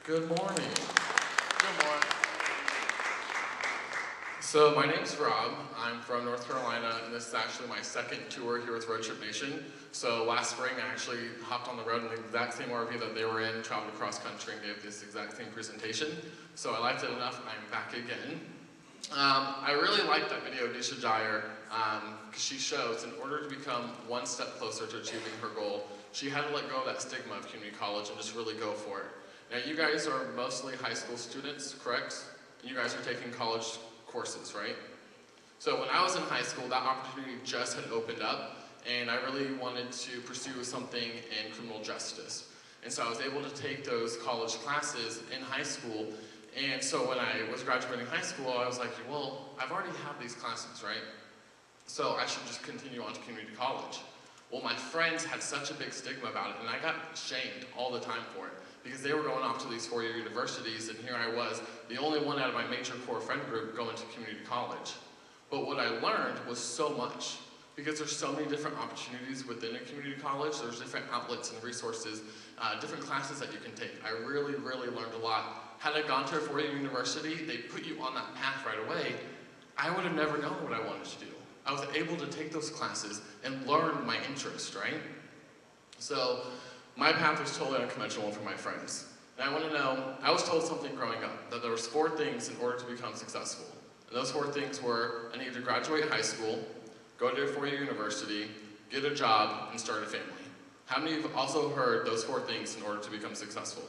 Good morning. Good morning. So my name's Rob. I'm from North Carolina, and this is actually my second tour here with Roadnation. So last spring, I actually hopped on the road in the exact same RV that they were in, traveled across country, and gave this exact same presentation. So I liked it enough, and I'm back again. I really like that video of Nisha Jair, because she shows in order to become one step closer to achieving her goal, she had to let go of that stigma of community college and just really go for it. Now you guys are mostly high school students, correct? And you guys are taking college courses, right? So when I was in high school, that opportunity just had opened up, and I really wanted to pursue something in criminal justice. And so I was able to take those college classes in high school, and so when I was graduating high school, I was like, well, I've already had these classes, right? So I should just continue on to community college. Well, my friends had such a big stigma about it, and I got shamed all the time for it, because they were going off to these four-year universities, and here I was, the only one out of my major core friend group going to community college. But what I learned was so much, because there's so many different opportunities within a community college. There's different outlets and resources, different classes that you can take. I really, really learned a lot. Had I gone to a four-year university, they put you on that path right away, I would have never known what I wanted to do. I was able to take those classes and learn my interest, right? So my path was totally unconventional for my friends. And I want to know, I was told something growing up, that there was 4 things in order to become successful. And those 4 things were, I needed to graduate high school, go to a four-year university, get a job, and start a family. How many of you have also heard those 4 things in order to become successful?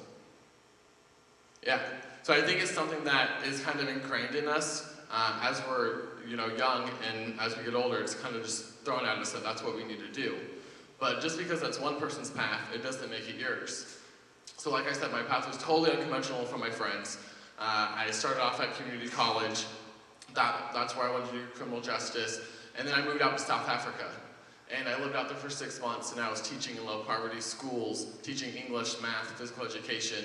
Yeah. So I think it's something that is kind of ingrained in us as we're young, and as we get older, it's kind of just thrown at us that that's what we need to do. But just because that's one person's path, it doesn't make it yours. So like I said, my path was totally unconventional from my friends. I started off at community college. That's where I wanted to do criminal justice. And then I moved out to South Africa. And I lived out there for 6 months, and I was teaching in low poverty schools, teaching English, math, physical education.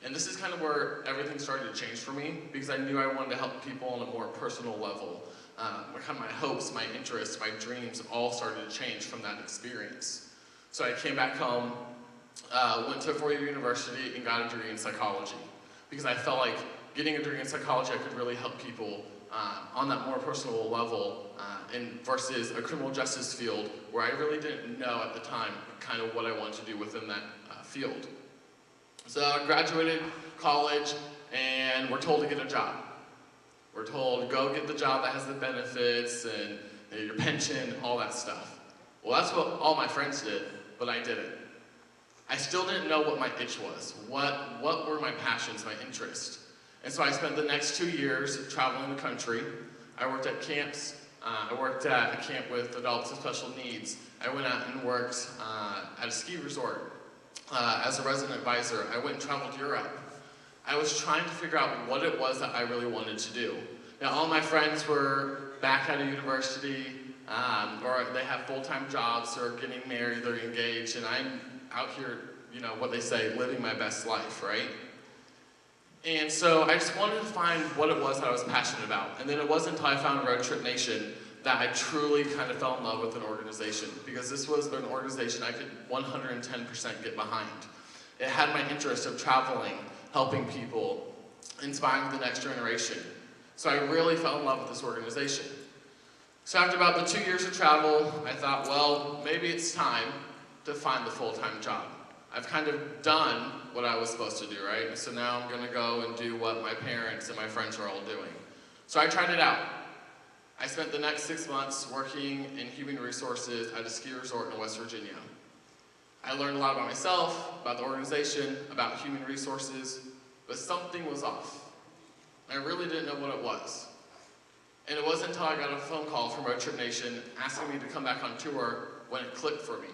And this is kind of where everything started to change for me, because I knew I wanted to help people on a more personal level. Kind of my hopes, my interests, my dreams all started to change from that experience. So I came back home, went to a four-year university, and got a degree in psychology, because I felt like getting a degree in psychology, I could really help people on that more personal level, and versus a criminal justice field where I really didn't know at the time kind of what I wanted to do within that field. So I graduated college, and we're told to get a job. We're told, go get the job that has the benefits and your pension, all that stuff. Well, that's what all my friends did, but I didn't. I still didn't know what my itch was. What were my passions, my interests? And so I spent the next 2 years traveling the country. I worked at camps. I worked at a camp with adults with special needs. I went out and worked at a ski resort as a resident advisor. I went and traveled Europe. I was trying to figure out what it was that I really wanted to do. Now, all my friends were back at a university, or they have full-time jobs, or getting married, they're engaged, and I'm out here, what they say, living my best life, right? And so I just wanted to find what it was that I was passionate about. And then it wasn't until I found Roadnation that I truly kind of fell in love with an organization, because this was an organization I could 110% get behind. It had my interest of traveling, helping people, inspiring the next generation. So I really fell in love with this organization. So after about the 2 years of travel, I thought, well, maybe it's time to find the full-time job. I've kind of done what I was supposed to do, right? So now I'm gonna go and do what my parents and my friends are all doing. So I tried it out. I spent the next 6 months working in human resources at a ski resort in West Virginia. I learned a lot about myself, about the organization, about human resources, but something was off. I really didn't know what it was. And it wasn't until I got a phone call from Roadnation asking me to come back on tour when it clicked for me.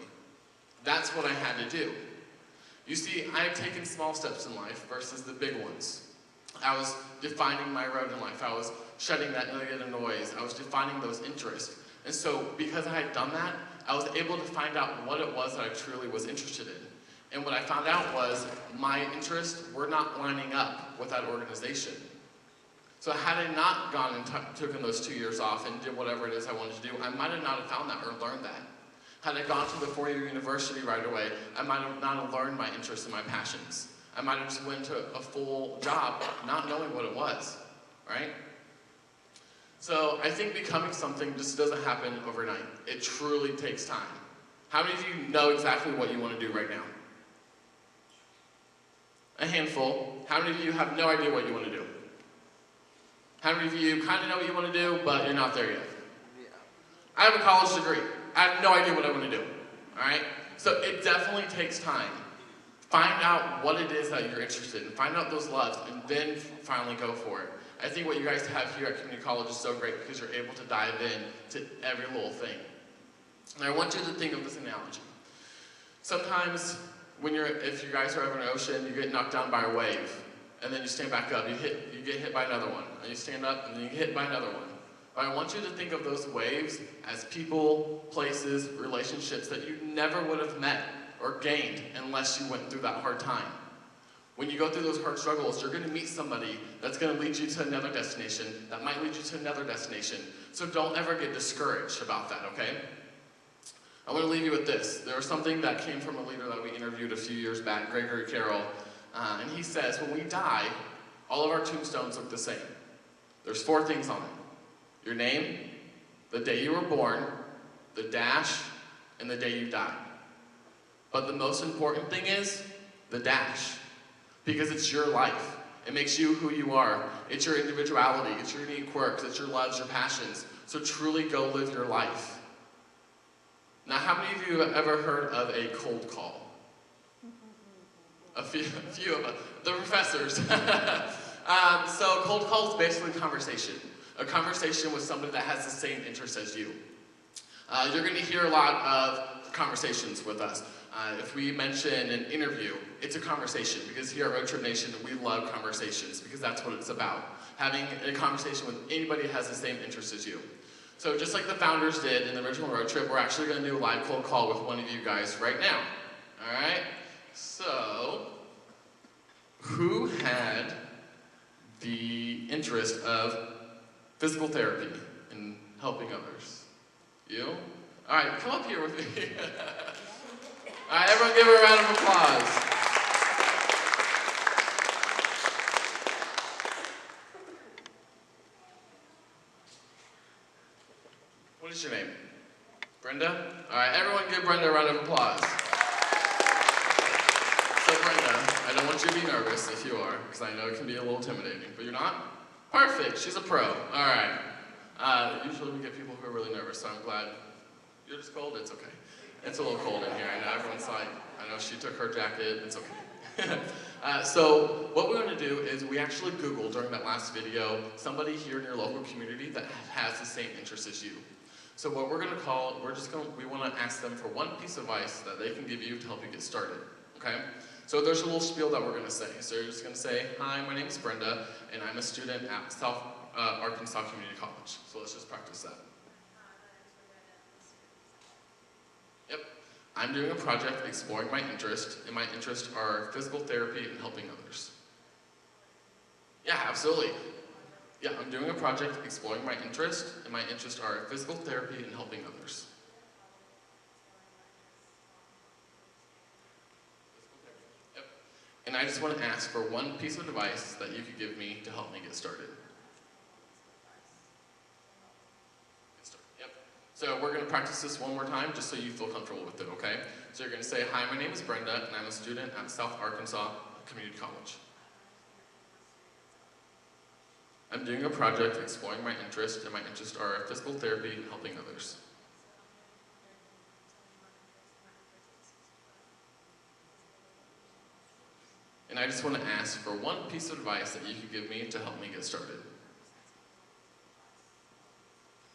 That's what I had to do. You see, I had taken small steps in life versus the big ones. I was defining my road in life. I was shedding that negative noise. I was defining those interests. And so because I had done that, I was able to find out what it was that I truly was interested in. And what I found out was my interests were not lining up with that organization. So had I not gone and taken those 2 years off and did whatever it is I wanted to do, I might have not have found that or learned that. Had I gone to the four-year university right away, I might have not have learned my interests and my passions. I might have just went to a full job not knowing what it was, right? So I think becoming something just doesn't happen overnight. It truly takes time. How many of you know exactly what you want to do right now? A handful. How many of you have no idea what you want to do? How many of you kind of know what you want to do, but you're not there yet? Yeah. I have a college degree. I have no idea what I want to do, all right? So it definitely takes time. Find out what it is that you're interested in. Find out those loves, and then finally go for it. I think what you guys have here at community college is so great because you're able to dive in to every little thing. And I want you to think of this analogy. Sometimes if you guys are over an ocean, you get knocked down by a wave, and then you stand back up, you get hit by another one, and you stand up, and then you get hit by another one. But I want you to think of those waves as people, places, relationships that you never would have met or gained unless you went through that hard time. When you go through those hard struggles, you're going to meet somebody that's going to lead you to another destination, that might lead you to another destination. So don't ever get discouraged about that, okay? I want to leave you with this. There was something that came from a leader that we interviewed a few years back, Gregory Carroll, and he says, when we die, all of our tombstones look the same. There's 4 things on it. Your name, the day you were born, the dash, and the day you died. But the most important thing is the dash, because it's your life. It makes you who you are. It's your individuality. It's your unique quirks. It's your loves, your passions. So truly go live your life. Now, how many of you have ever heard of a cold call? A few of us. The professors. So cold call is basically conversation. A conversation with somebody that has the same interests as you. You're going to hear a lot of conversations with us. If we mention an interview, it's a conversation, because here at Road Trip Nation, we love conversations, because that's what it's about. Having a conversation with anybody that has the same interests as you. So just like the founders did in the original road trip, we're actually going to do a live cold call with one of you guys right now. All right? So, who had the interest of physical therapy and helping others? You? All right, come up here with me. All right, everyone give her a round of applause. What is your name? Brenda? All right, everyone give Brenda a round of applause. So Brenda, I don't want you to be nervous if you are, because I know it can be a little intimidating, but you're not? Perfect, she's a pro. All right. Usually we get people who are really nervous, so I'm glad. You're just cold? It's okay. It's a little cold in here. I know everyone's like, I know she took her jacket. It's okay. So what we want to do is we actually Googled during that last video somebody here in your local community that has the same interests as you. So what we're going to call, we want to ask them for one piece of advice that they can give you to help you get started. Okay? So there's a little spiel that we're going to say. So you're just going to say, hi, my name is Brenda, and I'm a student at South Arkansas Community College. So let's just practice that. Yep. I'm doing a project exploring my interest, and my interests are physical therapy and helping others. Yeah, absolutely. Yeah, I'm doing a project exploring my interest, and my interests are physical therapy and helping others. Yep. And I just want to ask for one piece of advice that you could give me to help me get started. Yep. So we're going to practice this one more time just so you feel comfortable with it, okay? So you're going to say, hi, my name is Brenda, and I'm a student at South Arkansas Community College. I'm doing a project exploring my interest, and my interests are physical therapy and helping others. And I just want to ask for one piece of advice that you could give me to help me get started.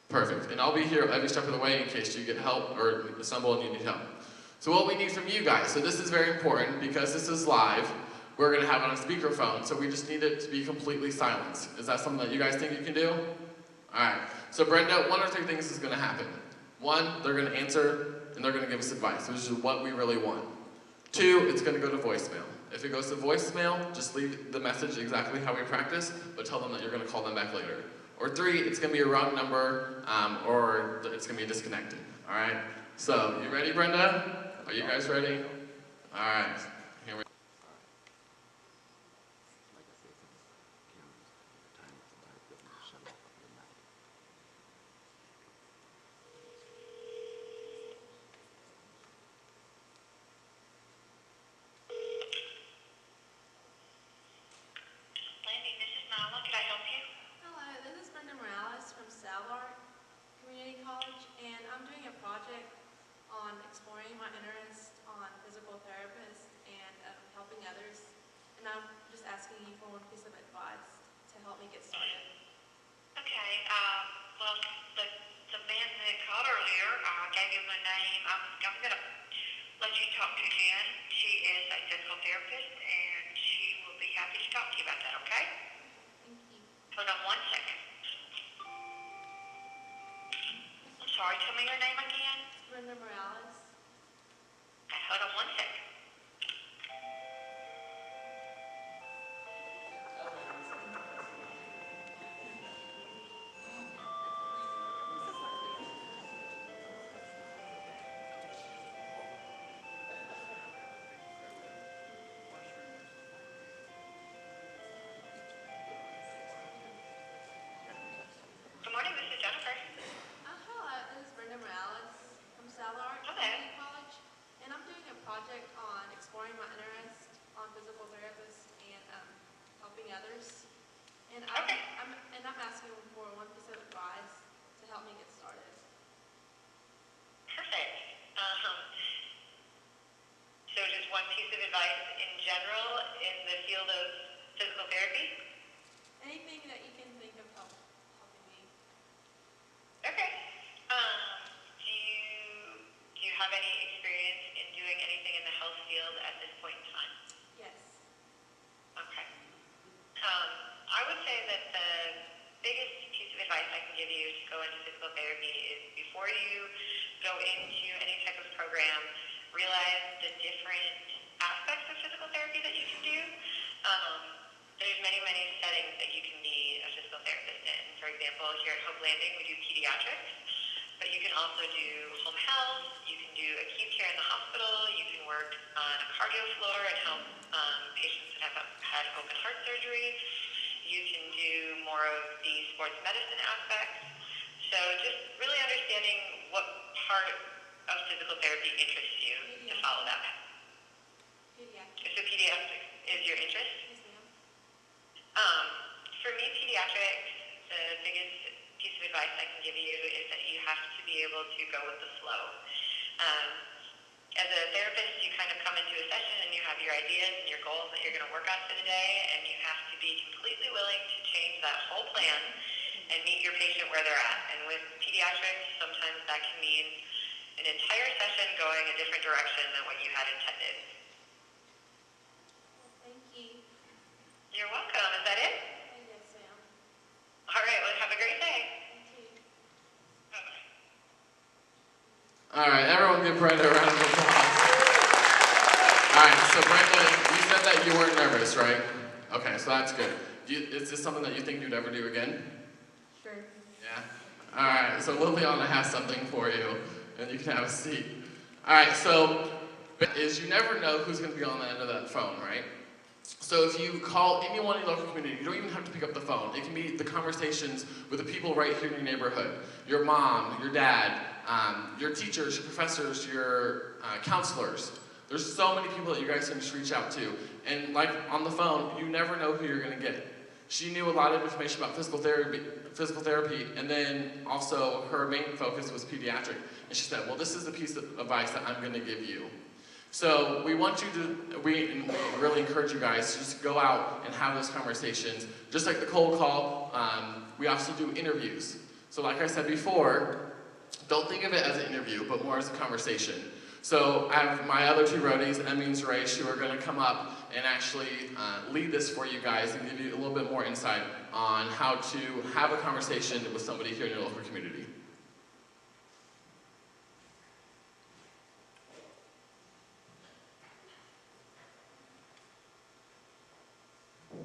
Perfect. And I'll be here every step of the way in case you get help or stumble and you need help. So what we need from you guys, so this is very important because this is live. We're going to have it on speakerphone, so we just need it to be completely silent. Is that something that you guys think you can do? Alright, so Brenda, one or three things is going to happen. One, they're going to answer, and they're going to give us advice, which is what we really want. Two, it's going to go to voicemail. If it goes to voicemail, just leave the message exactly how we practice, but tell them that you're going to call them back later. Or three, it's going to be a wrong number, or it's going to be disconnected. Alright, so you ready, Brenda? Are you guys ready? Alright. tell me your name again? Brenda Morales. Okay, hold on one second. Good morning, this is Jennifer. Hello, this is Brenda Morales from Salard Hello. Community College, and I'm doing a project on exploring my interest on physical therapists and helping others. And Okay. I'm asking for one piece of advice to help me get started. Perfect. So just one piece of advice in general in the field of physical therapy? Anything that you can think of helping me. Okay. Do you have any experience in doing anything in the health field at this point in time? Yes. Okay. I would say that the biggest piece of advice I can give you to go into physical therapy is before you go into any type of program, realize the different aspects of physical therapy that you can do. There's many, many settings that you can be a physical therapist in. For example, here at Hope Landing, we do pediatrics, but you can also do home health, you can do acute care in the hospital, you can work on a cardio floor and help patients that have had open heart surgery. You can do more of the sports medicine aspects. So just really understanding what part of physical therapy interests you to follow that path. Pediatrics. So pediatrics is your interest? Yes, ma'am. For me, pediatrics, the biggest piece of advice I can give you is that you have to be able to go with the flow. As a therapist, you kind of come into a session and you have your ideas and your goals that you're going to work on for the day, and you have to be completely willing to change that whole plan and meet your patient where they're at. And with pediatrics, sometimes that can mean an entire session going a different direction than what you had intended. Well, thank you. You're welcome. Is that it? Yes, ma'am. All right. Well, have a great day. Thank you. Bye-bye. All right, everyone give Brenda a round of applause. All right, so Brenda, you said that you weren't nervous, right? Okay, so that's good. Is this something that you think you'd ever do again? Sure. Yeah? All right, so Liliana has something for you, and you can have a seat. All right, so you never know who's going to be on the end of that phone, right? So if you call anyone in your local community, you don't even have to pick up the phone. It can be the conversations with the people right here in your neighborhood. Your mom, your dad, your teachers, your professors, your counselors. There's so many people that you guys can just reach out to. And like on the phone, you never know who you're going to get. She knew a lot of information about physical therapy, and then also her main focus was pediatric. And she said, well, this is the piece of advice that I'm going to give you. So we really encourage you guys to just go out and have those conversations. Just like the cold call, we also do interviews. So like I said before, don't think of it as an interview, but more as a conversation. So I have my other two roadies, Emmy and Suresh, who are going to come up and actually lead this for you guys and give you a little bit more insight on how to have a conversation with somebody here in your local community.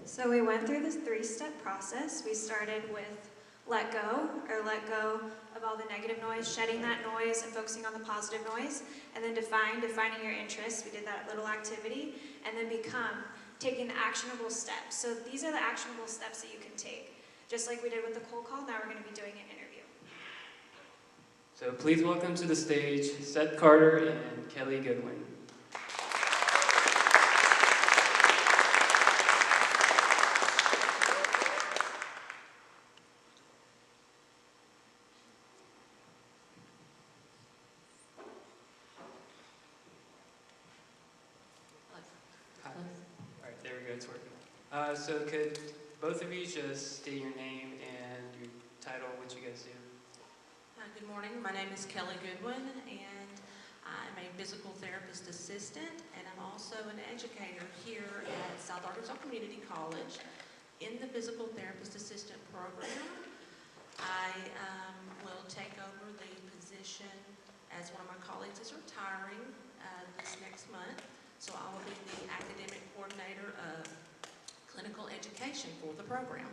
So we went through this 3-step process. We started with let go of all the negative noise, shedding that noise and focusing on the positive noise, and then defining your interests. We did that little activity, and then taking the actionable steps. So these are the actionable steps that you can take. Just like we did with the cold call, now we're going to be doing an interview. So please welcome to the stage Seth Carter and Kelly Goodwin. Alright, there we go, it's working. So could both of you just state your name and your title, what you guys do? Good morning, my name is Kelly Goodwin, and I'm a physical therapist assistant, and I'm also an educator here at South Arkansas Community College in the physical therapist assistant program. I will take over the position option as one of my colleagues is retiring this next month. So I will be the academic coordinator of clinical education for the program.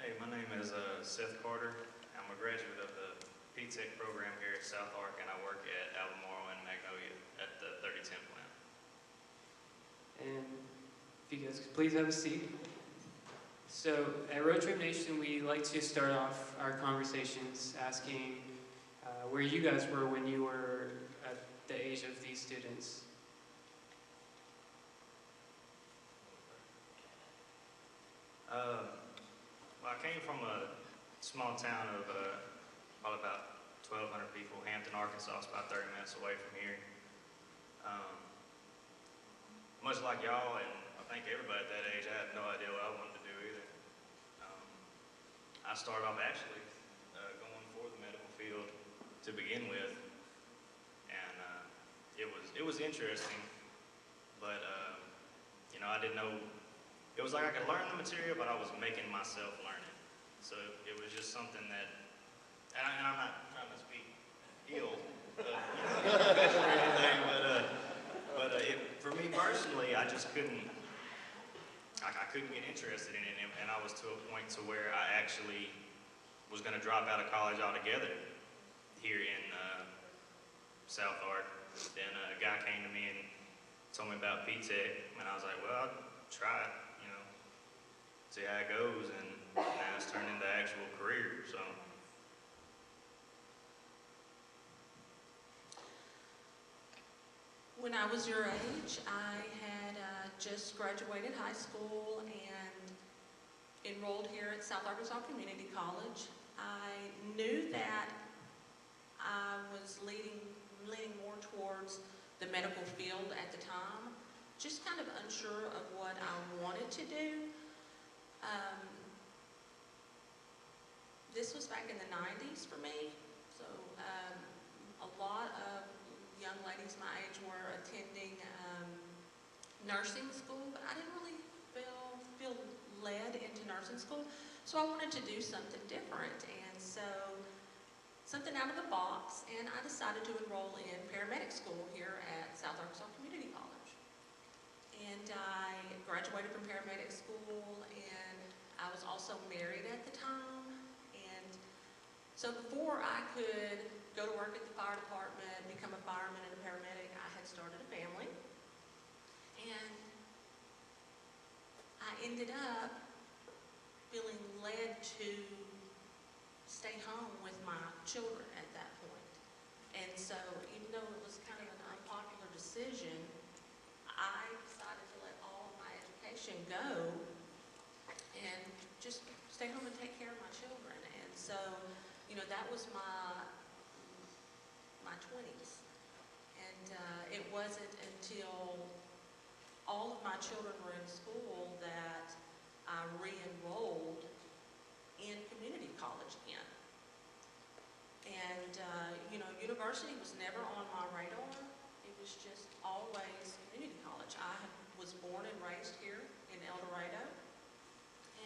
Hey, my name is Seth Carter. I'm a graduate of the P-Tech program here at South Ark, and I work at Albemarle and Magnolia at the 3010 plant. And if you guys could please have a seat. So at Road Trip Nation, we like to start off our conversations asking where you guys were when you were at the age of these students. Well, I came from a small town of probably about 1,200 people. Hampton, Arkansas is about 30 minutes away from here. Much like y'all, and I think everybody at that age, I had no idea what I wanted to do either. I started off actually going for the medical field to begin with, and it was interesting, but you know, I didn't know. It was like I could learn the material, but I was making myself learn it. So it was just something that, and I'm not trying to speak ill, or anything, but for me personally, I just couldn't. I couldn't get interested in it, and I was to a point to where I actually was going to drop out of college altogether here in South Ark. Then a guy came to me and told me about P-Tech, and I was like, well, I'll try it, you know, see how it goes, and now it's turned into actual career, so. When I was your age, I had just graduated high school and enrolled here at South Arkansas Community College. I knew that I was leaning more towards the medical field at the time, just kind of unsure of what I wanted to do. This was back in the 90s for me, so a lot of young ladies my age were attending nursing school, but I didn't really feel led into nursing school, so I wanted to do something different, and so something out of the box, and I decided to enroll in paramedic school here at South Arkansas Community College. And I graduated from paramedic school, and I was also married at the time, and so before I could go to work at the fire department, become a fireman and a paramedic, I had started a family. And I ended up feeling led to stay home with my children at that point. And so even though it was kind of an unpopular decision, I decided to let all of my education go and just stay home and take care of my children. And so, you know, that was my 20s. And it wasn't until all of my children were in school that I re-enrolled in community college again. And, you know, university was never on my radar. It was just always community college. I was born and raised here in El Dorado.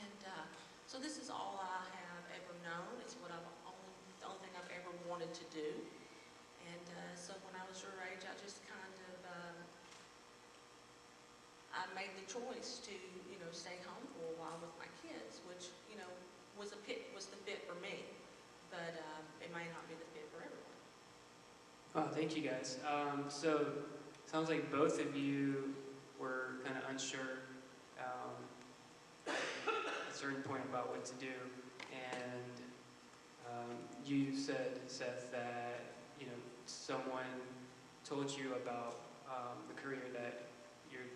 And so this is all I have ever known. It's what the only thing I've ever wanted to do. And so when I was your age, I just kind of, I made the choice to, you know, stay home for a while with my kids, which, you know, was the fit for me. But it may not be the fit for everyone. Oh, thank you guys. So sounds like both of you were kind of unsure at a certain point about what to do, and you said, Seth, that you know someone told you about the career that you're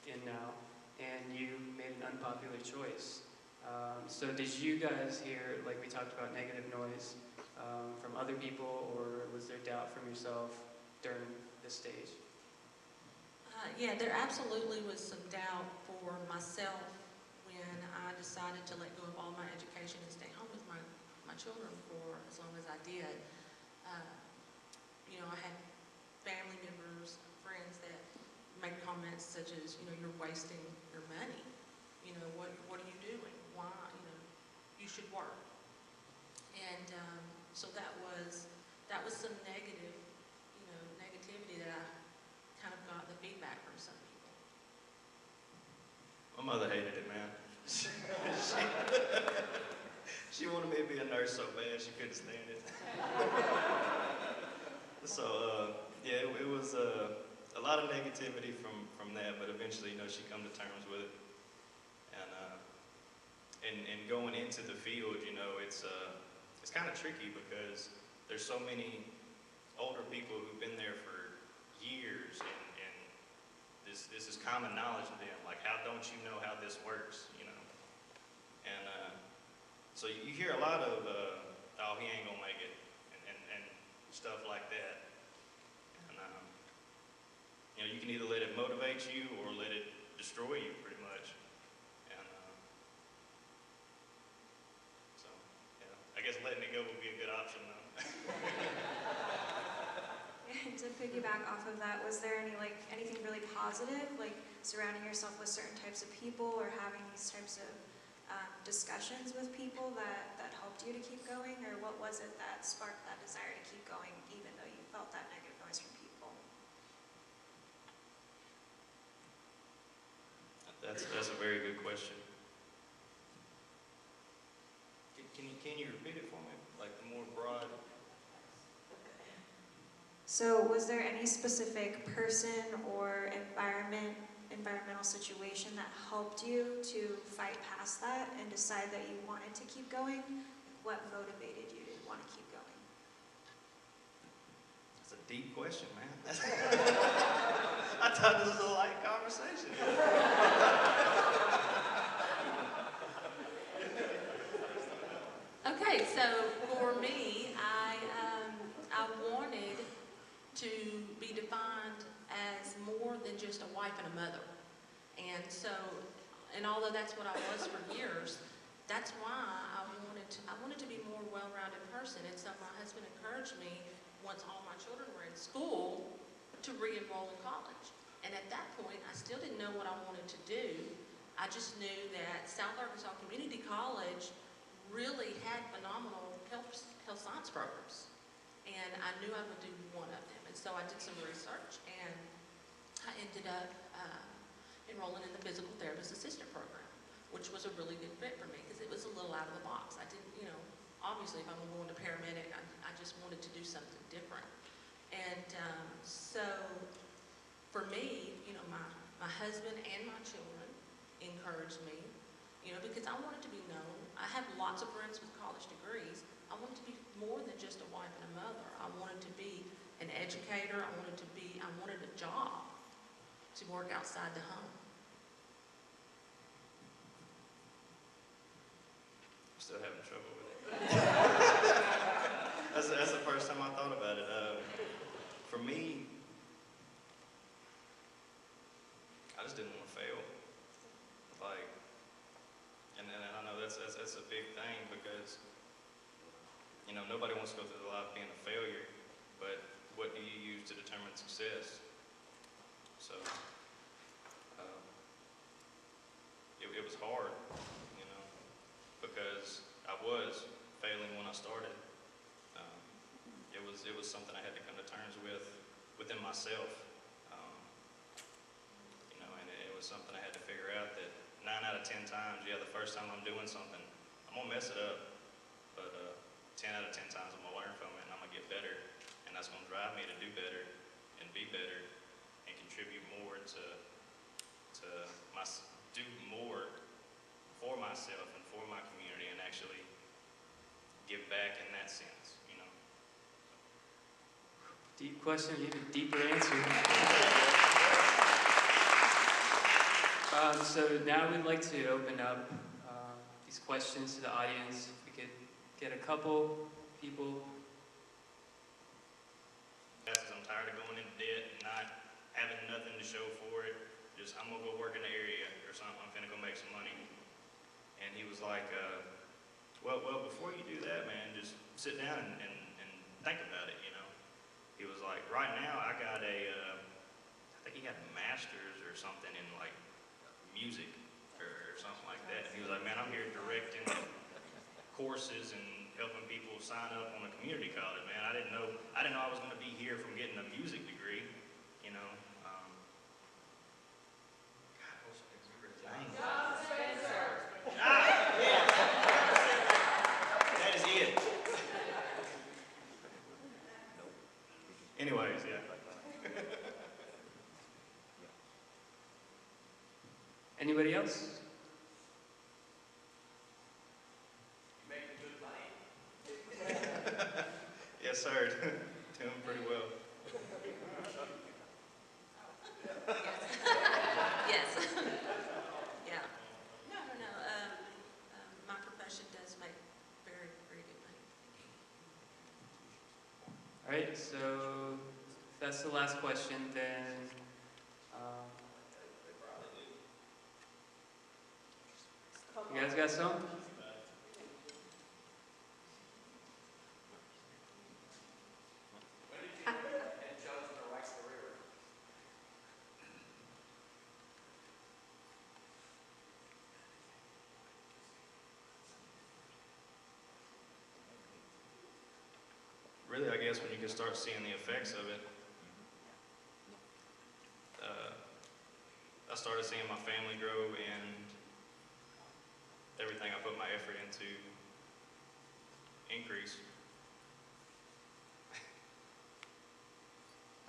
in now, and you made an unpopular choice. So did you guys hear, like we talked about, negative noise from other people, or was there doubt from yourself during this stage? Yeah, there absolutely was some doubt for myself when I decided to let go of all my education and stay home with my children for as long as I did. You know, I had family members, friends that made comments such as, you know, you're wasting your money. You know, what are you doing? Why, you know, you should work. And So that was some negative, negativity that I kind of got the feedback from some people. My mother hated it, man. She wanted me to be a nurse so bad she couldn't stand it. So, yeah, it was a lot of negativity from that, but eventually, she come to terms with it. And going into the field, it's kind of tricky because there's so many older people who've been there for years, and this is common knowledge to them. Like, how don't you know how this works, And so you hear a lot of, oh, he ain't gonna make it, and stuff like that. And you can either let it motivate you or let it destroy you, pretty much. And so, yeah, I guess letting it go would be a good option, though. And to piggyback off of that, was there anything really positive, like surrounding yourself with certain types of people or having these types of discussions with people that helped you to keep going? Or what was it that sparked that desire to keep going even though you felt that negative noise from people? That's a very good question. Can you repeat it for me? Like the more broad? So was there any specific person or environmental situation that helped you to fight past that and decide that you wanted to keep going? What motivated you to want to keep going? That's a deep question, man. I thought this was a light conversation. Okay, so for me, I wanted to be defined as more than just a wife and a mother. And although that's what I was for years, that's why I wanted to be a more well-rounded person. And so my husband encouraged me, once all my children were in school, to re-enroll in college. And at that point, I still didn't know what I wanted to do. I just knew that South Arkansas Community College really had phenomenal health science programs. And I knew I would do one of them. And so I did some research, and I ended up enrolling in the physical therapist assistant program, which was a really good fit for me because it was a little out of the box. I didn't, obviously if I'm going to paramedic, I just wanted to do something different. And so for me, my husband and my children encouraged me, because I wanted to be known. I have lots of friends with college degrees. I wanted to be more than just a wife and a mother. I wanted to be an educator. I wanted a job to work outside the home. I'm still having trouble with it. That's the first time I thought about it. For me, I just didn't want to fail. And I know that's a big thing because, nobody wants to go through the life being a failure, but what do you use to determine success? So, it was hard, because I was failing when I started. It was something I had to come to terms with within myself. And it was something I had to figure out that 9 out of 10 times, the first time I'm doing something, I'm gonna mess it up. But 10 out of 10 times I'm gonna learn from it and I'm gonna get better. And that's gonna drive me to do better and be better and contribute more to do more for myself and for my community and actually give back in that sense, Deep question, you have a deeper answer. So now we'd like to open up these questions to the audience. If we could get a couple people. I'm tired of going into debt and not having nothing to show for it. Just, I'm gonna go work in the area or something. I'm finna go make some money. And he was like, well, before you do that, man, just sit down and think about it, He was like, right now I got I think he had a master's or something in like music or something like that. And he was like, man, I'm here directing courses and helping people people sign up on a community college, man. I didn't know I was going to be here from getting a music degree, you know. God, I wish I could remember his name. Yeah. That is it. Anyways, yeah. Anybody else? Yes, sir. Doing pretty well. Yes. Yeah. No. My profession does make very, very good money. All right, so if that's the last question, then you guys got some? Really, I guess when you can start seeing the effects of it, I started seeing my family grow and everything I put my effort into increase.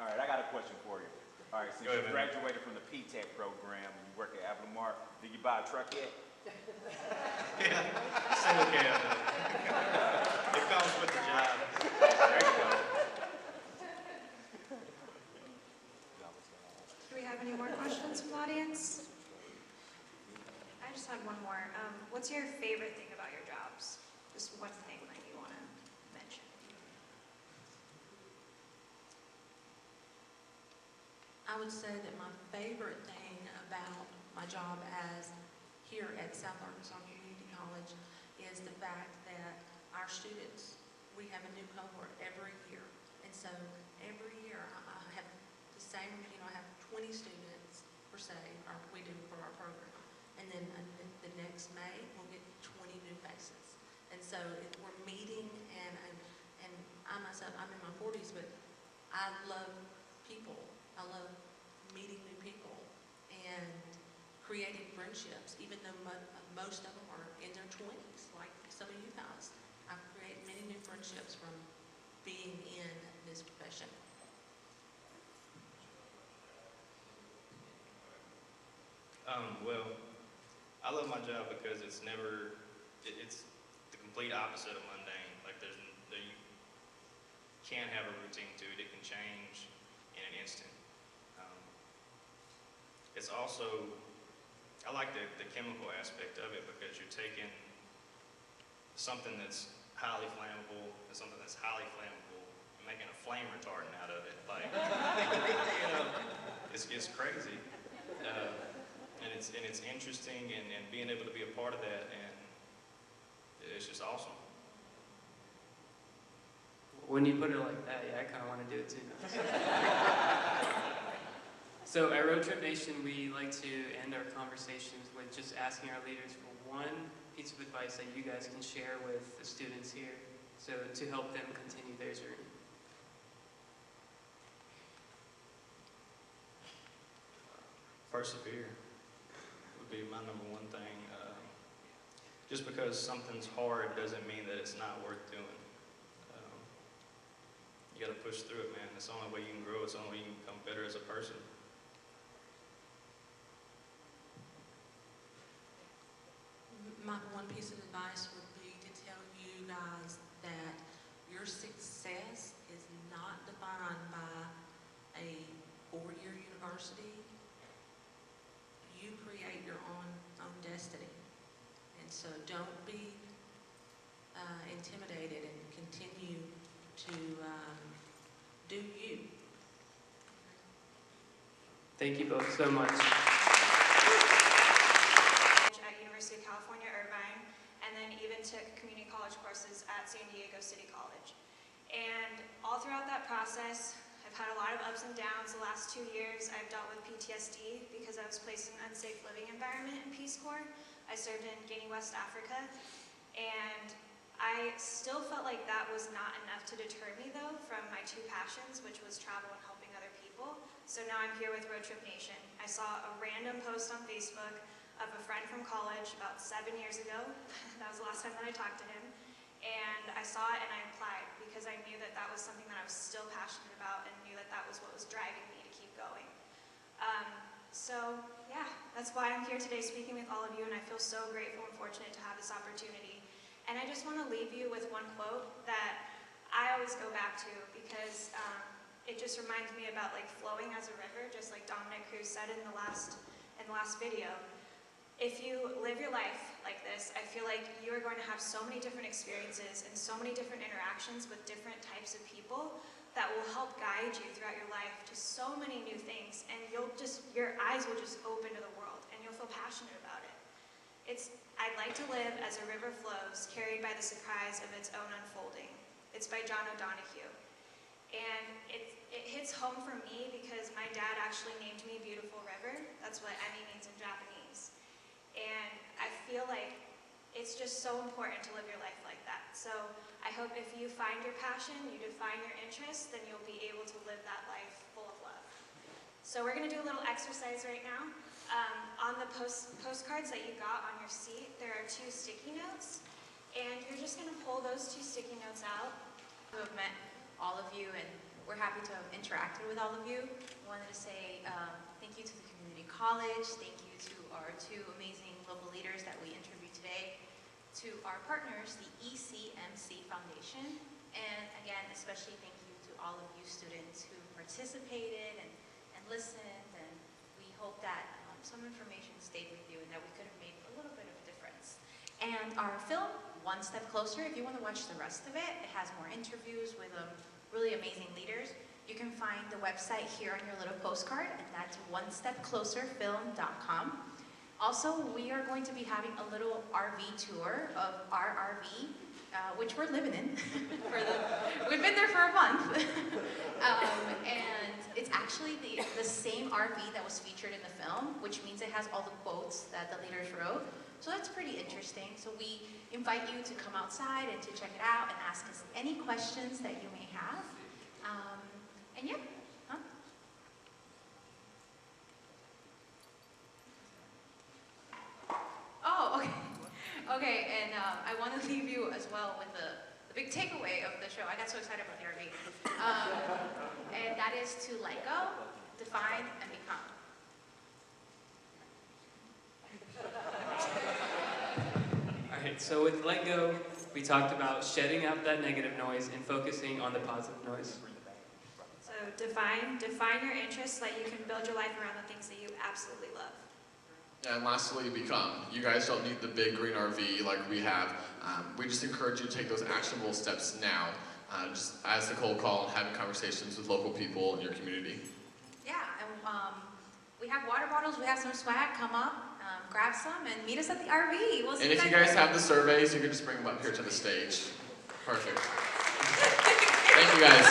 All right, I got a question for you. All right, since Go ahead, you man. graduated from the P-Tech program and you work at Avlamar, did you buy a truck yet? Yeah, single cab. It comes with the job. There you go. Do we have any more questions from the audience? I just had one more. What's your favorite thing about your jobs? Just one thing that you want to mention. I would say that my favorite thing about my job as here at South Arkansas Community College is the fact that our students, we have a new cohort every year. And so every year I have the same, I have 20 students per se, or we do for our program. And then the next May, we'll get 20 new faces. And so we're meeting, and I myself, I'm in my 40s, but I love people. I love meeting new people and creating friendships, even though most of them are in their 20s, like some of you guys. I've created many new friendships from being in this profession. Well, I love my job because it's never, it's the complete opposite of mundane. Like you can't have a routine to it. It can change in an instant. It's also, I like the chemical aspect of it because you're taking something that's highly flammable and something that's highly flammable and making a flame retardant out of it. Like, it's crazy. And it's interesting and being able to be a part of that, and it's just awesome. When you put it like that, yeah, I kind of want to do it too. So at Road Trip Nation, we like to end our conversations with just asking our leaders for one piece of advice that you guys can share with the students here, so to help them continue their journey. Persevere would be my number one thing. Just because something's hard doesn't mean that it's not worth doing. You got to push through it, man. It's the only way you can grow. It's the only way you can become better as a person. My one piece of advice would be to tell you guys that your success is not defined by a four-year university. You create your own destiny. And so don't be intimidated and continue to do you. Thank you both so much. At University of California, Irvine, and then even took community college courses at San Diego City College. And all throughout that process, I've had a lot of ups and downs. The last 2 years, I've dealt with PTSD because I was placed in an unsafe living environment in Peace Corps. I served in Guinea, West Africa, and I still felt like that was not enough to deter me though from my two passions, which was travel and helping other people. So now I'm here with Road Trip Nation. I saw a random post on Facebook of a friend from college about 7 years ago. That was the last time that I talked to him. And I saw it and I applied because I knew that that was something that I was still passionate about and knew that that was what was driving me to keep going. So yeah, that's why I'm here today speaking with all of you, and I feel so grateful and fortunate to have this opportunity. And I just want to leave you with one quote that I always go back to because it just reminds me about like flowing as a river, just like Dominic Cruz said in the last video. If you live your life like this, I feel like you are going to have so many different experiences and so many different interactions with different types of people that will help guide you throughout your life to so many new things, and your eyes will just open to the world and you'll feel passionate about it. I'd like to live as a river flows, carried by the surprise of its own unfolding. It's by John O'Donohue. And it hits home for me because my dad actually named me Beautiful River. That's what Emi means in Japanese. And I feel like it's just so important to live your life like that. So I hope if you find your passion, you define your interests, then you'll be able to live that life full of love. So we're going to do a little exercise right now. On the postcards that you got on your seat, there are 2 sticky notes. And you're just going to pull those 2 sticky notes out. We have met all of you, and we're happy to have interacted with all of you. I wanted to say thank you to the community college, thank you to our 2 amazing local leaders that we interviewed today, to our partners, the ECMC Foundation, and again, especially thank you to all of you students who participated and listened, and we hope that some information stayed with you and that we could have made a little bit of a difference. And our film, One Step Closer, if you want to watch the rest of it, it has more interviews with really amazing leaders. You can find the website here on your little postcard, and that's onestepcloserfilm.com. Also, we are going to be having a little RV tour of our RV, which we're living in. We've been there for a month. And it's actually the same RV that was featured in the film, which means it has all the quotes that the leaders wrote. So that's pretty interesting. So we invite you to come outside and to check it out and ask us any questions that you may have. And yeah, Oh, okay. Okay, and I want to leave you as well with the big takeaway of the show. I got so excited about the RV. And that is to let go, define, and become. All right, so with Let Go, we talked about shedding out that negative noise and focusing on the positive noise. So define your interests so that you can build your life around the things that you absolutely love. And lastly, become. You guys don't need the big green RV like we have. We just encourage you to take those actionable steps now, just as the cold call and having conversations with local people in your community. Yeah, and we have water bottles, we have some swag, come up, grab some, and meet us at the RV. We'll see And if you guys have the surveys, you can just bring them up here to the stage. Perfect. Thank you guys.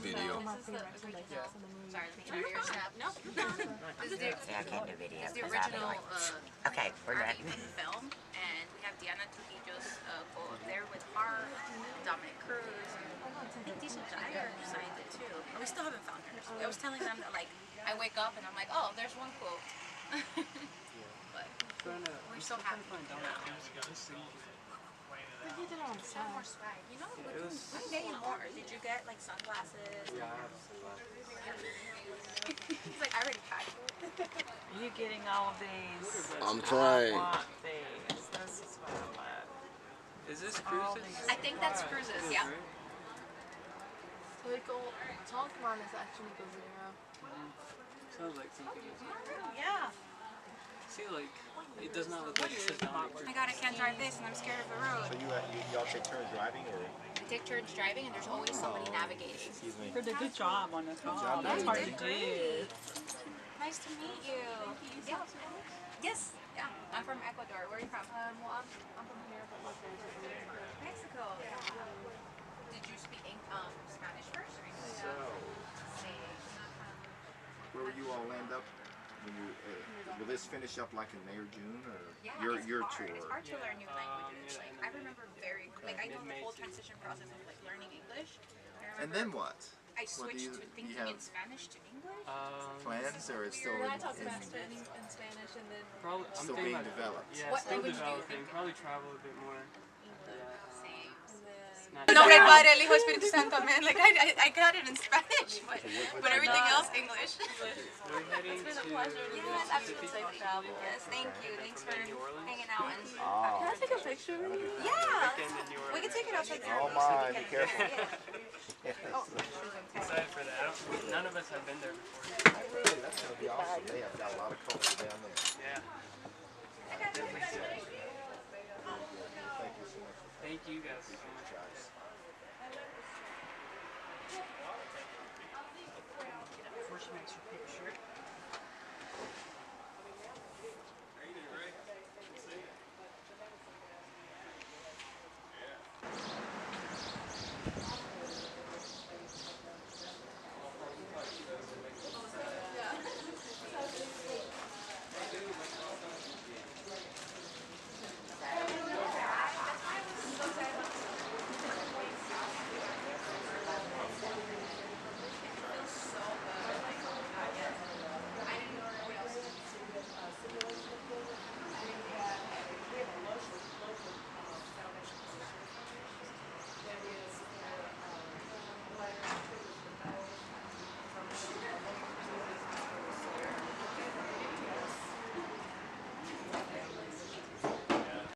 Video. Sorry, making our ears snap. No, this is the, Yeah, I can't do video. it's the original Okay, we're RV ready. from the film, and we have Diana Trujillo's quote up there with Har, Dominic Cruz, I think Diesel Dyer signed it too. And we still haven't found hers. I was telling them that like I wake up and I'm like, oh, there's one quote. But we're so happy to be now. You did it on Have more swag. You know, we can get you more. Did you get like sunglasses? Yeah. He's like, I already packed. Are you getting all of these? I'm trying. I want these. This is what I want. Is this All Cruises? these I think that's Cruises, yeah. Talkman is actually the 0. Sounds like something. Yeah. See, like, it does not look like it says Dominic Cruz. Oh my god, I can't drive this and I'm scared of the road. y'all take turns driving, or? We take turns driving, and there's always somebody navigating. Excuse me. You did a good job on the call. job, That's lady. hard to do. Nice to meet you. Yeah. Yes. Yeah. I'm from Ecuador. Where are you from? Well, I'm from here, but Mexico. Did you speak Spanish first or English? Where will you all end up? When you, will this finish up like in May or June, or Yeah, your it's hard. tour? It's hard to learn new languages. Like I remember I know the whole transition process of like learning English. And then what? I What do switched you- to you thinking have- in Spanish to English. Plans, or it's still I talk about Spanish and Spanish, and then Probably, I'm still thinking being about, developed? yeah, What still language do you developing. think? Probably travel a bit more. Same. Not Nombre del Padre, el Hijo, Espíritu Santo, man. Like I got it in Spanish, but everything else English. We're heading to Yes, absolutely. Safe travel. Yes, thank you. Thanks for hanging out and. can I take a picture with you? Yeah. weekend in New We can Orleans. take it outside there. Oh my, be careful. Excited for that. None of us have been there before. Really, that's going to be awesome. They have got a lot of culture down there. Yeah. Definitely so. Thank you so much. Thank you guys so much. Guys. Before she makes her picture.